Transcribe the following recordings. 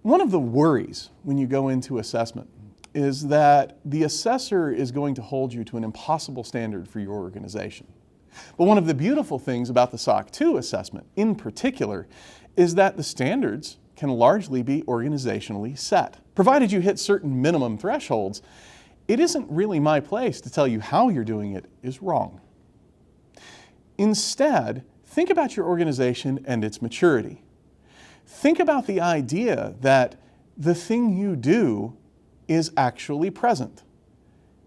One of the worries when you go into assessment is that the assessor is going to hold you to an impossible standard for your organization. But one of the beautiful things about the SOC 2 assessment in particular is that the standards can largely be organizationally set. Provided you hit certain minimum thresholds, it isn't really my place to tell you how you're doing it is wrong. Instead, think about your organization and its maturity. Think about the idea that the thing you do is actually present.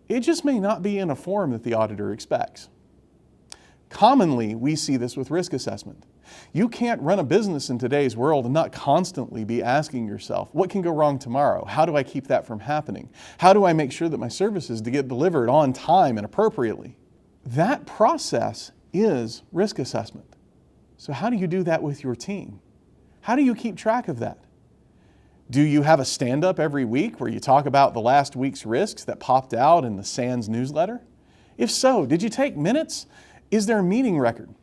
It just may not be in a form that the auditor expects. Commonly, we see this with risk assessment. You can't run a business in today's world and not constantly be asking yourself, what can go wrong tomorrow? How do I keep that from happening? How do I make sure that my services get delivered on time and appropriately? That process is risk assessment. So how do you do that with your team? How do you keep track of that? Do you have a stand-up every week where you talk about the last week's risks that popped out in the SANS newsletter? If so, did you take minutes? Is there a meeting record?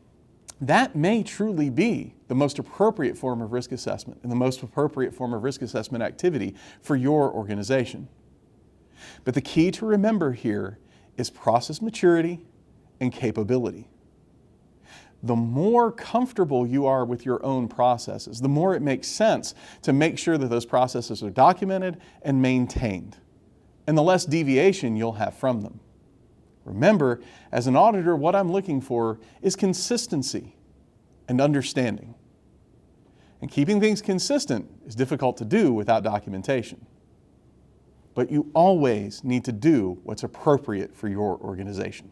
That may truly be the most appropriate form of risk assessment and the most appropriate form of risk assessment activity for your organization. But the key to remember here is process maturity and capability. The more comfortable you are with your own processes, the more it makes sense to make sure that those processes are documented and maintained, and the less deviation you'll have from them. Remember, as an auditor, what I'm looking for is consistency and understanding. And keeping things consistent is difficult to do without documentation. But you always need to do what's appropriate for your organization.